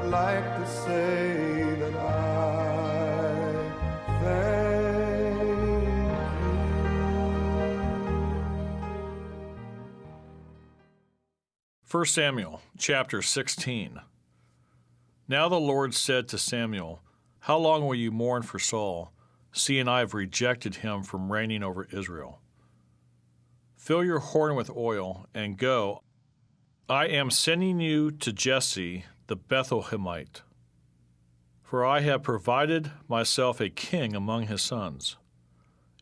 I'd like to say that I thank you. 1 Samuel chapter 16. Now the Lord said to Samuel, How long will you mourn for Saul, seeing I have rejected him from reigning over Israel? Fill your horn with oil, and go. I am sending you to Jesse the Bethlehemite, for I have provided myself a king among his sons.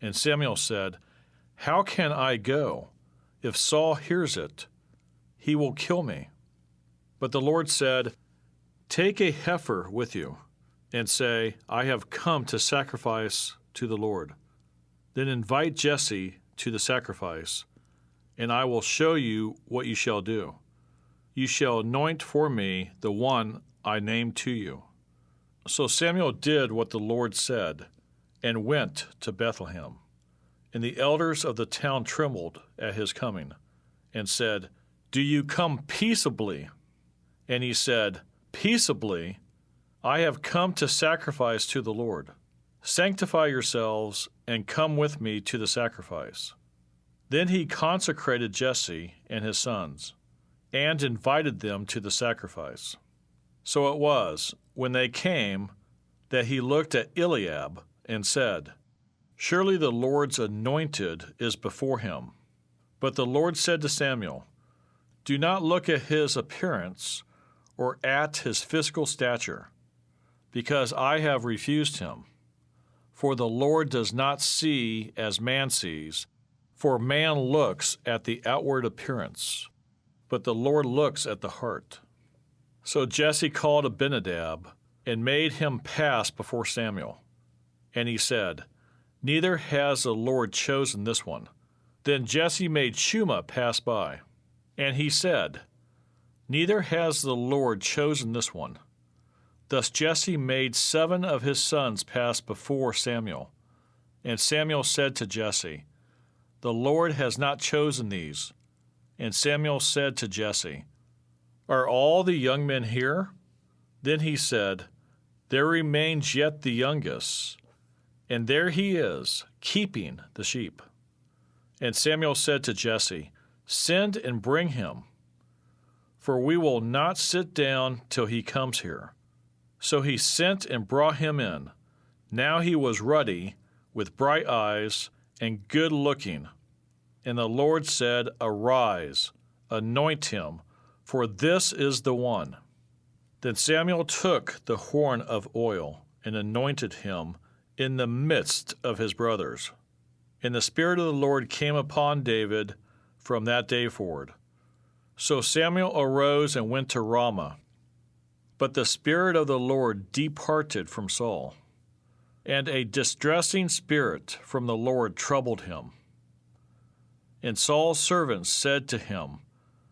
And Samuel said, How can I go? If Saul hears it, he will kill me. But the Lord said, Take a heifer with you, and say, I have come to sacrifice to the Lord. Then invite Jesse to the sacrifice, and I will show you what you shall do. You shall anoint for me the one I name to you. So Samuel did what the Lord said, and went to Bethlehem. And the elders of the town trembled at his coming, and said, Do you come peaceably? And he said, Peaceably? I have come to sacrifice to the Lord. Sanctify yourselves, and come with me to the sacrifice. Then he consecrated Jesse and his sons, and invited them to the sacrifice. So it was, when they came, that he looked at Eliab and said, Surely the Lord's anointed is before him. But the Lord said to Samuel, Do not look at his appearance or at his physical stature, because I have refused him. For the Lord does not see as man sees, for man looks at the outward appearance, but the Lord looks at the heart. So Jesse called Abinadab and made him pass before Samuel. And he said, Neither has the Lord chosen this one. Then Jesse made Shuma pass by. And he said, Neither has the Lord chosen this one. Thus Jesse made 7 of his sons pass before Samuel. And Samuel said to Jesse, The Lord has not chosen these. And Samuel said to Jesse, Are all the young men here? Then he said, There remains yet the youngest, and there he is, keeping the sheep. And Samuel said to Jesse, Send and bring him, for we will not sit down till he comes here. So he sent and brought him in. Now he was ruddy, with bright eyes, and good looking. And the Lord said, Arise, anoint him, for this is the one. Then Samuel took the horn of oil and anointed him in the midst of his brothers. And the Spirit of the Lord came upon David from that day forward. So Samuel arose and went to Ramah. But the Spirit of the Lord departed from Saul, and a distressing spirit from the Lord troubled him. And Saul's servants said to him,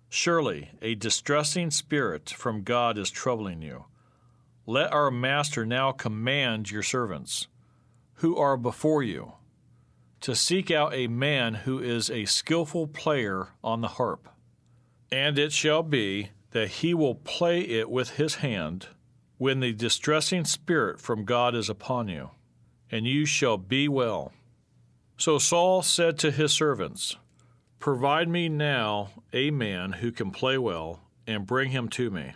Surely a distressing spirit from God is troubling you. Let our master now command your servants, who are before you, to seek out a man who is a skillful player on the harp. And it shall be that he will play it with his hand when the distressing spirit from God is upon you, and you shall be well. So Saul said to his servants, Provide me now a man who can play well, and bring him to me.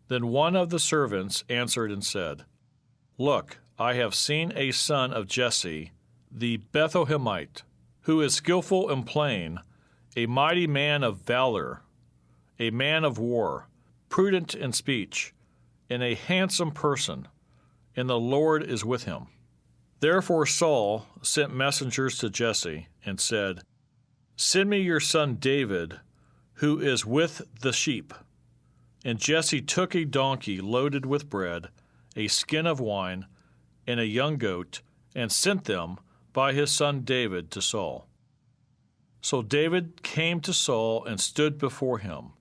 Then one of the servants answered and said, Look, I have seen a son of Jesse, the Bethlehemite, who is skillful in playing, a mighty man of valor, a man of war, prudent in speech, and a handsome person, and the Lord is with him. Therefore Saul sent messengers to Jesse and said, Send me your son David, who is with the sheep. And Jesse took a donkey loaded with bread, a skin of wine, and a young goat, and sent them by his son David to Saul. So David came to Saul and stood before him,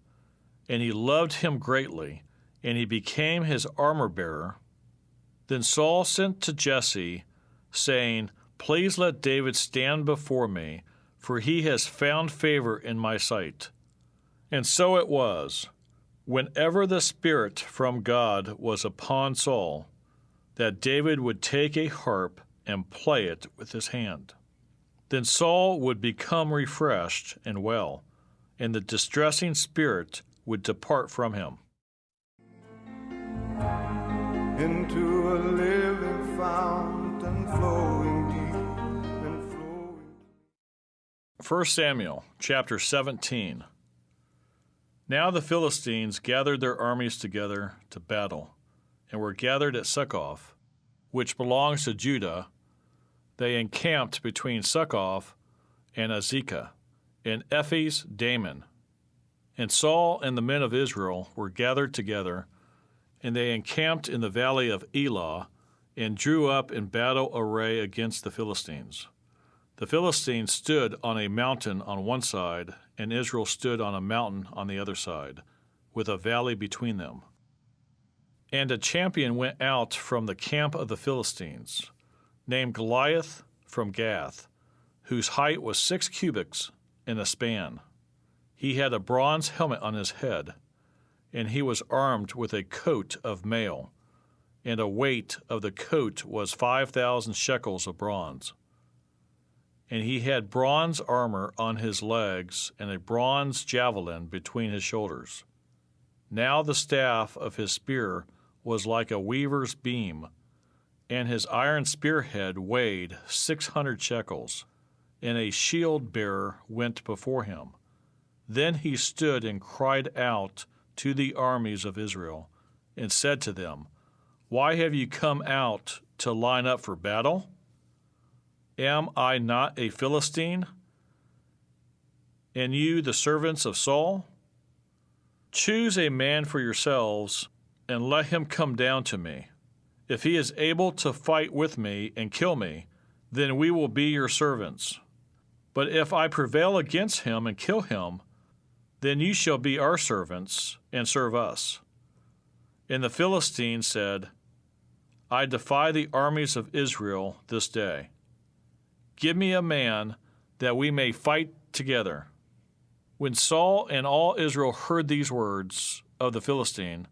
and he loved him greatly, and he became his armor-bearer. Then Saul sent to Jesse, saying, Please let David stand before me, for he has found favor in my sight. And so it was, whenever the Spirit from God was upon Saul, that David would take a harp and play it with his hand. Then Saul would become refreshed and well, and the distressing spirit would depart from him. Into a living fountain flowing deep and flowing. 1 Samuel chapter 17. Now the Philistines gathered their armies together to battle, and were gathered at Succoth, which belongs to Judah. They encamped between Succoth and Azekah, in Ephes Dammim. And Saul and the men of Israel were gathered together, and they encamped in the valley of Elah, and drew up in battle array against the Philistines. The Philistines stood on a mountain on one side, and Israel stood on a mountain on the other side, with a valley between them. And a champion went out from the camp of the Philistines, named Goliath from Gath, whose height was 6 cubits in a span. He had a bronze helmet on his head, and he was armed with a coat of mail, and a weight of the coat was 5,000 shekels of bronze. And he had bronze armor on his legs, and a bronze javelin between his shoulders. Now the staff of his spear was like a weaver's beam, and his iron spearhead weighed 600 shekels, and a shield-bearer went before him. Then he stood and cried out to the armies of Israel, and said to them, Why have you come out to line up for battle? Am I not a Philistine, and you the servants of Saul? Choose a man for yourselves, and let him come down to me. If he is able to fight with me and kill me, then we will be your servants. But if I prevail against him and kill him, then you shall be our servants and serve us. And the Philistines said, I defy the armies of Israel this day. Give me a man that we may fight together. When Saul and all Israel heard these words of the Philistine,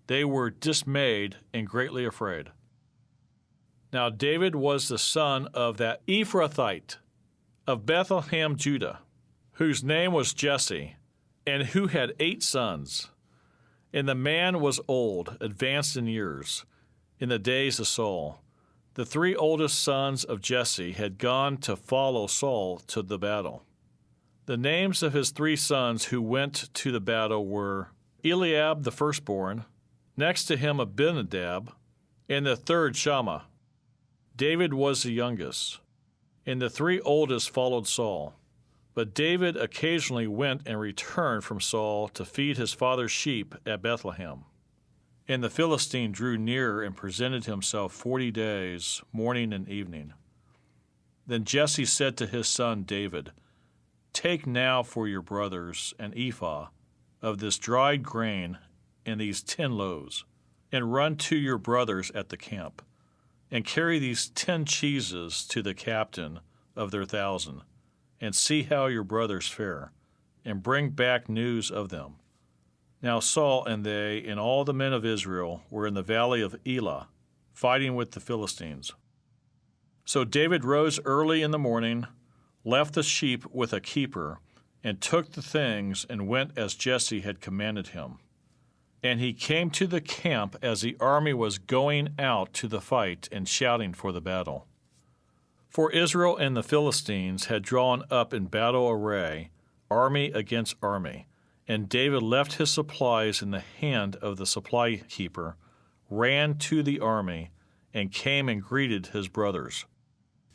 they were dismayed and greatly afraid. Now David was the son of that Ephrathite of Bethlehem, Judah, whose name was Jesse, and who had 8 sons. And the man was old, advanced in years, in the days of Saul. The 3 oldest sons of Jesse had gone to follow Saul to the battle. The names of his 3 sons who went to the battle were Eliab the firstborn, next to him Abinadab, and the third Shammah. David was the youngest, and the 3 oldest followed Saul. But David occasionally went and returned from Saul to feed his father's sheep at Bethlehem. And the Philistine drew near and presented himself 40 days, morning and evening. Then Jesse said to his son David, Take now for your brothers an ephah of this dried grain and these 10 loaves, and run to your brothers at the camp, and carry these 10 cheeses to the captain of their 1,000, and see how your brothers fare, and bring back news of them. Now Saul and they and all the men of Israel were in the valley of Elah, fighting with the Philistines. So David rose early in the morning, left the sheep with a keeper, and took the things and went as Jesse had commanded him. And he came to the camp as the army was going out to the fight and shouting for the battle. For Israel and the Philistines had drawn up in battle array, army against army, and David left his supplies in the hand of the supply keeper, ran to the army, and came and greeted his brothers.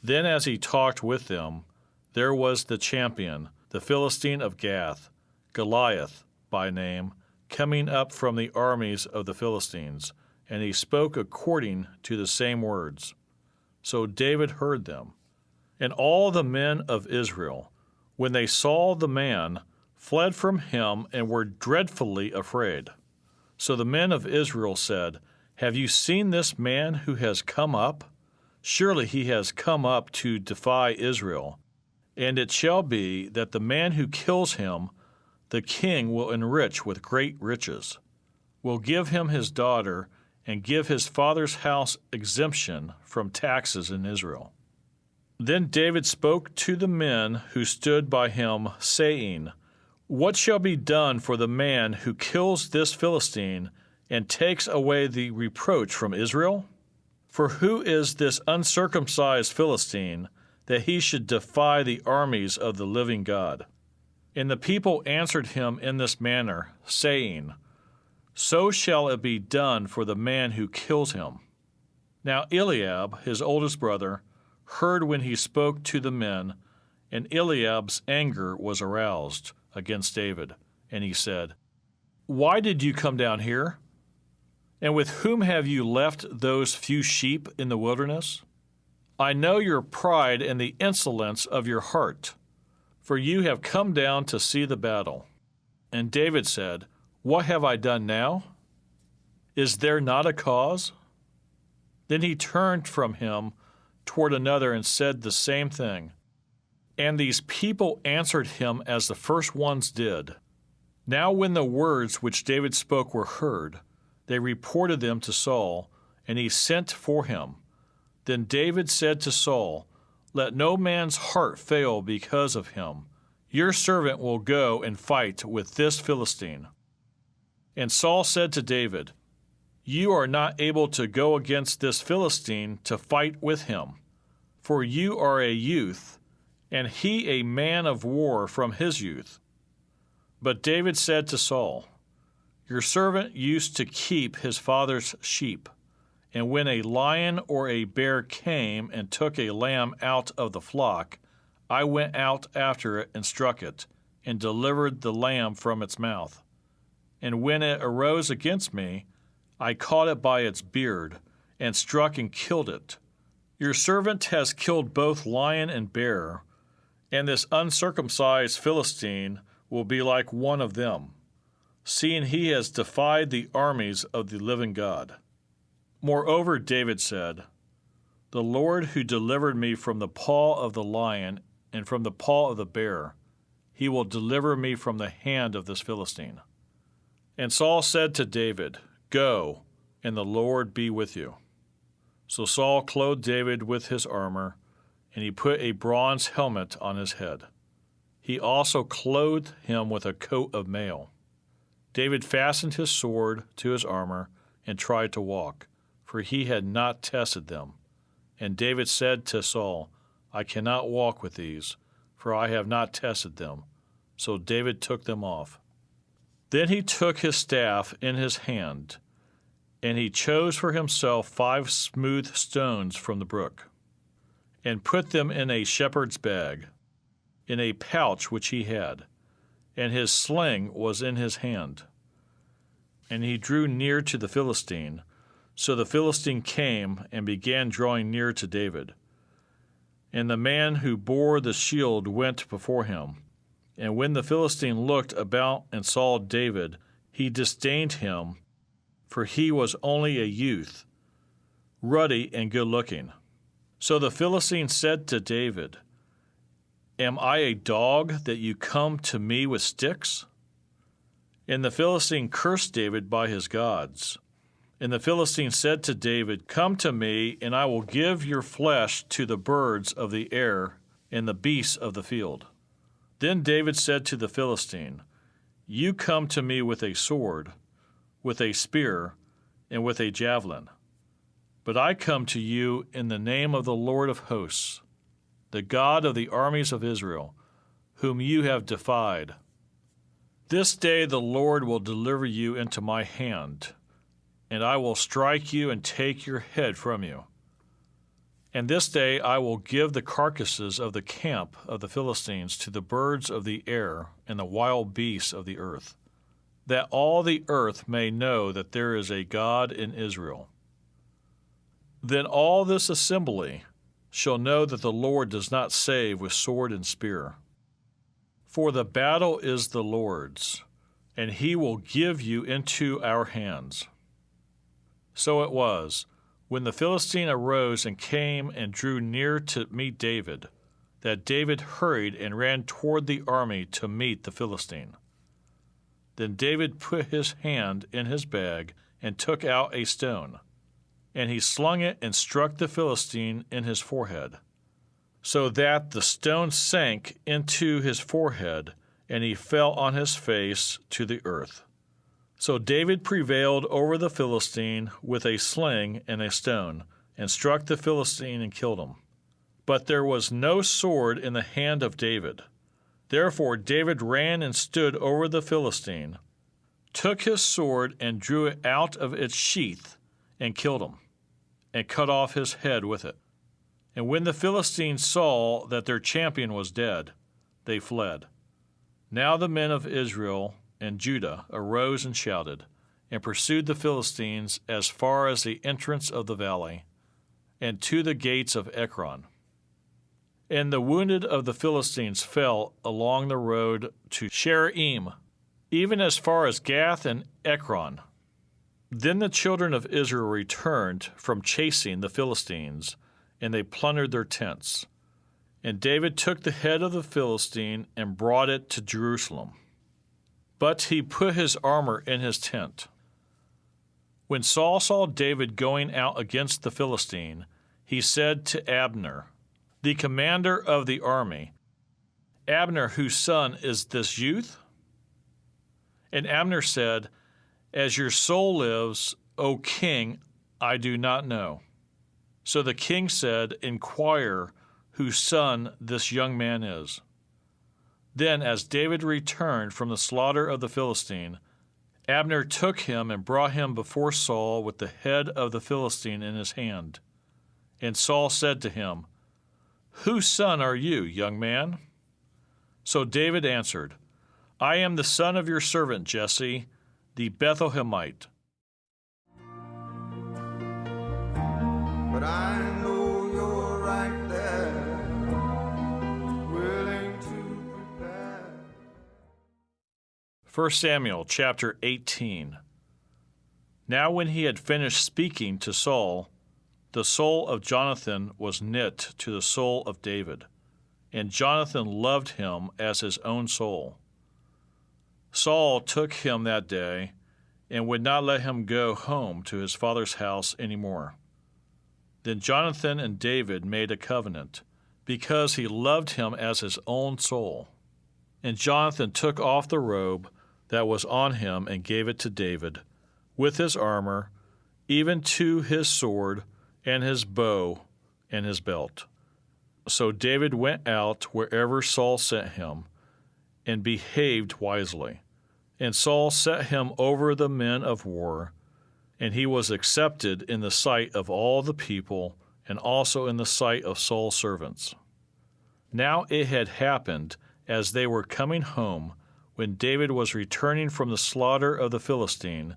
Then as he talked with them, there was the champion, the Philistine of Gath, Goliath by name, coming up from the armies of the Philistines, and he spoke according to the same words. So David heard them. And all the men of Israel, when they saw the man, fled from him and were dreadfully afraid. So the men of Israel said, Have you seen this man who has come up? Surely he has come up to defy Israel. And it shall be that the man who kills him, the king will enrich with great riches, will give him his daughter, and give his father's house exemption from taxes in Israel. Then David spoke to the men who stood by him, saying, What shall be done for the man who kills this Philistine and takes away the reproach from Israel? For who is this uncircumcised Philistine, that he should defy the armies of the living God? And the people answered him in this manner, saying, So shall it be done for the man who kills him. Now Eliab, his oldest brother, heard when he spoke to the men, and Eliab's anger was aroused against David. And he said, Why did you come down here? And with whom have you left those few sheep in the wilderness? I know your pride and the insolence of your heart, for you have come down to see the battle. And David said, What have I done now? Is there not a cause? Then he turned from him toward another and said the same thing. And these people answered him as the first ones did. Now when the words which David spoke were heard, they reported them to Saul, and he sent for him. Then David said to Saul, Let no man's heart fail because of him. Your servant will go and fight with this Philistine. And Saul said to David, You are not able to go against this Philistine to fight with him, for you are a youth, and he a man of war from his youth. But David said to Saul, Your servant used to keep his father's sheep, and when a lion or a bear came and took a lamb out of the flock, I went out after it and struck it, and delivered the lamb from its mouth. And when it arose against me, I caught it by its beard, and struck and killed it. Your servant has killed both lion and bear, and this uncircumcised Philistine will be like one of them, seeing he has defied the armies of the living God. Moreover, David said, The Lord who delivered me from the paw of the lion and from the paw of the bear, he will deliver me from the hand of this Philistine. And Saul said to David, Go, and the Lord be with you. So Saul clothed David with his armor, and he put a bronze helmet on his head. He also clothed him with a coat of mail. David fastened his sword to his armor and tried to walk, for he had not tested them. And David said to Saul, I cannot walk with these, for I have not tested them. So David took them off. Then he took his staff in his hand, and he chose for himself 5 smooth stones from the brook, and put them in a shepherd's bag, in a pouch which he had, and his sling was in his hand. And he drew near to the Philistine. So the Philistine came and began drawing near to David. And the man who bore the shield went before him. And when the Philistine looked about and saw David, he disdained him, for he was only a youth, ruddy and good-looking. So the Philistine said to David, Am I a dog that you come to me with sticks? And the Philistine cursed David by his gods. And the Philistine said to David, Come to me, and I will give your flesh to the birds of the air and the beasts of the field. Then David said to the Philistine, You come to me with a sword, with a spear, and with a javelin. But I come to you in the name of the Lord of hosts, the God of the armies of Israel, whom you have defied. This day the Lord will deliver you into my hand, and I will strike you and take your head from you. And this day I will give the carcasses of the camp of the Philistines to the birds of the air and the wild beasts of the earth, that all the earth may know that there is a God in Israel. Then all this assembly shall know that the Lord does not save with sword and spear. For the battle is the Lord's, and he will give you into our hands. So it was, when the Philistine arose and came and drew near to meet David, that David hurried and ran toward the army to meet the Philistine. Then David put his hand in his bag and took out a stone, and he slung it and struck the Philistine in his forehead, so that the stone sank into his forehead, and he fell on his face to the earth. So David prevailed over the Philistine with a sling and a stone, and struck the Philistine and killed him. But there was no sword in the hand of David. Therefore David ran and stood over the Philistine, took his sword and drew it out of its sheath, and killed him, and cut off his head with it. And when the Philistines saw that their champion was dead, they fled. Now the men of Israel and Judah arose and shouted, and pursued the Philistines as far as the entrance of the valley, and to the gates of Ekron. And the wounded of the Philistines fell along the road to Shaaraim, even as far as Gath and Ekron. Then the children of Israel returned from chasing the Philistines, and they plundered their tents. And David took the head of the Philistine and brought it to Jerusalem. But he put his armor in his tent. When Saul saw David going out against the Philistine, he said to Abner, the commander of the army, Abner, whose son is this youth? And Abner said, As your soul lives, O king, I do not know. So the king said, Inquire whose son this young man is. Then, as David returned from the slaughter of the Philistine, Abner took him and brought him before Saul with the head of the Philistine in his hand. And Saul said to him, Whose son are you, young man? So David answered, I am the son of your servant Jesse, the Bethlehemite. But I know you're right there, willing to prepare. 1 Samuel chapter 18. Now when he had finished speaking to Saul, the soul of Jonathan was knit to the soul of David, and Jonathan loved him as his own soul. Saul took him that day and would not let him go home to his father's house any more. Then Jonathan and David made a covenant, because he loved him as his own soul. And Jonathan took off the robe that was on him and gave it to David, with his armor, even to his sword and his bow and his belt. So David went out wherever Saul sent him, and behaved wisely. And Saul set him over the men of war, and he was accepted in the sight of all the people, and also in the sight of Saul's servants. Now it had happened, as they were coming home, when David was returning from the slaughter of the Philistine,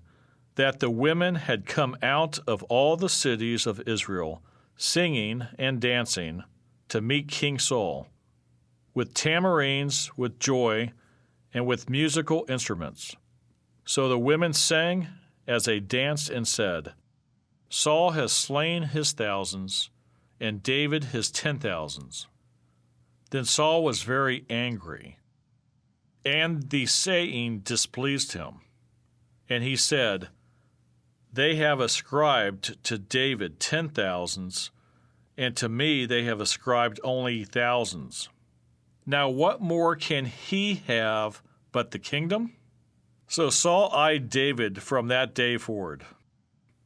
that the women had come out of all the cities of Israel, singing and dancing, to meet King Saul, with tamarines, with joy, and with musical instruments. So the women sang as they danced and said, Saul has slain his thousands, and David his 10,000s. Then Saul was very angry, and the saying displeased him. And he said, They have ascribed to David 10,000s, and to me they have ascribed only thousands. Now what more can he have but the kingdom? So Saul eyed David from that day forward.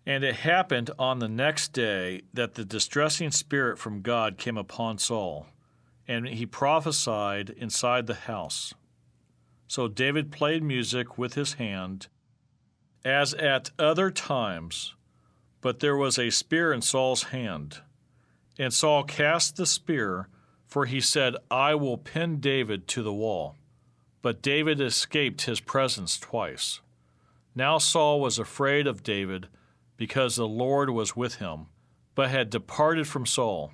And it happened on the next day that the distressing spirit from God came upon Saul, and he prophesied inside the house. So David played music with his hand, as at other times, but there was a spear in Saul's hand. And Saul cast the spear, for he said, I will pin David to the wall. But David escaped his presence twice. Now Saul was afraid of David, because the Lord was with him, but had departed from Saul.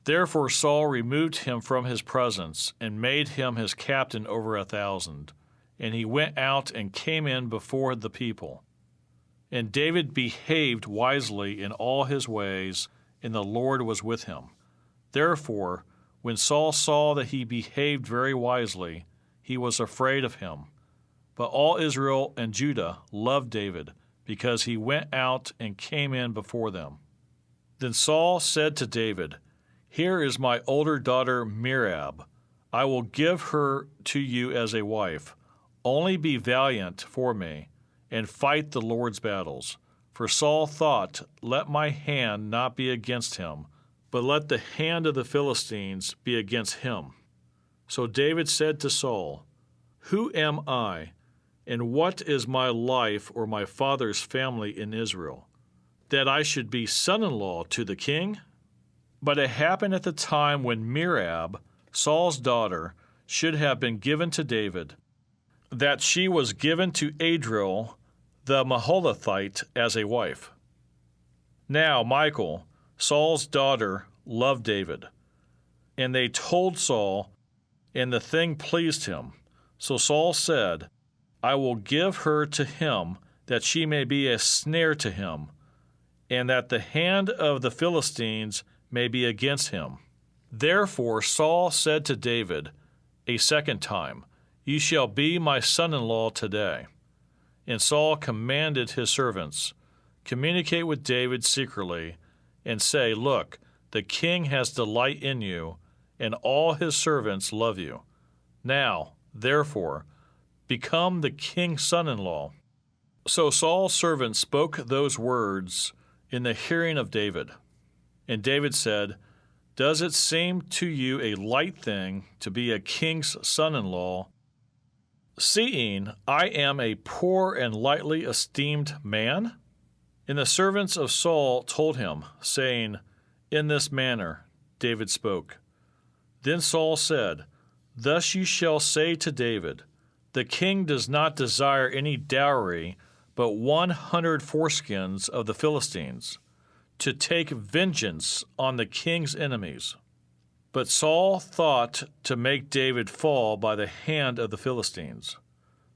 Therefore Saul removed him from his presence, and made him his captain over 1,000. And he went out and came in before the people. And David behaved wisely in all his ways, and the Lord was with him. Therefore, when Saul saw that he behaved very wisely, he was afraid of him. But all Israel and Judah loved David, because he went out and came in before them. Then Saul said to David, "Here is my older daughter Merab. I will give her to you as a wife. Only be valiant for me, and fight the Lord's battles." For Saul thought, "Let my hand not be against him, but let the hand of the Philistines be against him." So David said to Saul, "Who am I, and what is my life or my father's family in Israel, that I should be son-in-law to the king?" But it happened at the time when Merab, Saul's daughter, should have been given to David, that she was given to Adriel the Maholathite as a wife. Now Michal, Saul's daughter, loved David. And they told Saul, and the thing pleased him. So Saul said, "I will give her to him, that she may be a snare to him, and that the hand of the Philistines may be against him." Therefore Saul said to David a second time, "You shall be my son-in-law today." And Saul commanded his servants, "Communicate with David secretly, and say, 'Look, the king has delight in you, and all his servants love you. Now, therefore, become the king's son-in-law.'" So Saul's servant spoke those words in the hearing of David. And David said, "Does it seem to you a light thing to be a king's son-in-law, seeing I am a poor and lightly esteemed man?" And the servants of Saul told him, saying, "In this manner David spoke." Then Saul said, "Thus you shall say to David, 'The king does not desire any dowry, but 100 foreskins of the Philistines, to take vengeance on the king's enemies.'" But Saul thought to make David fall by the hand of the Philistines.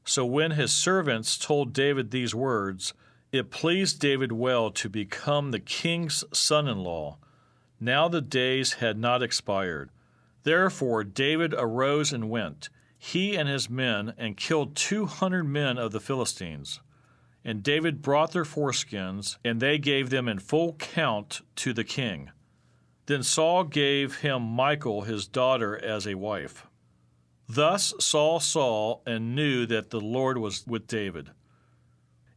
So when his servants told David these words, it pleased David well to become the king's son-in-law. Now the days had not expired. Therefore David arose and went, he and his men, and killed 200 men of the Philistines. And David brought their foreskins, and they gave them in full count to the king. Then Saul gave him Michal his daughter as a wife. Thus Saul saw and knew that the Lord was with David,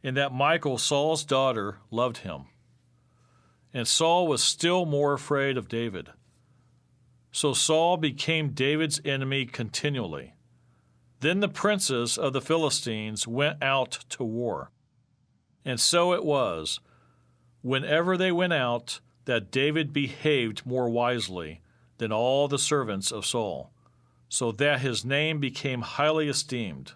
and that Michal, Saul's daughter, loved him. And Saul was still more afraid of David. So Saul became David's enemy continually. Then the princes of the Philistines went out to war. And so it was, whenever they went out, that David behaved more wisely than all the servants of Saul, so that his name became highly esteemed.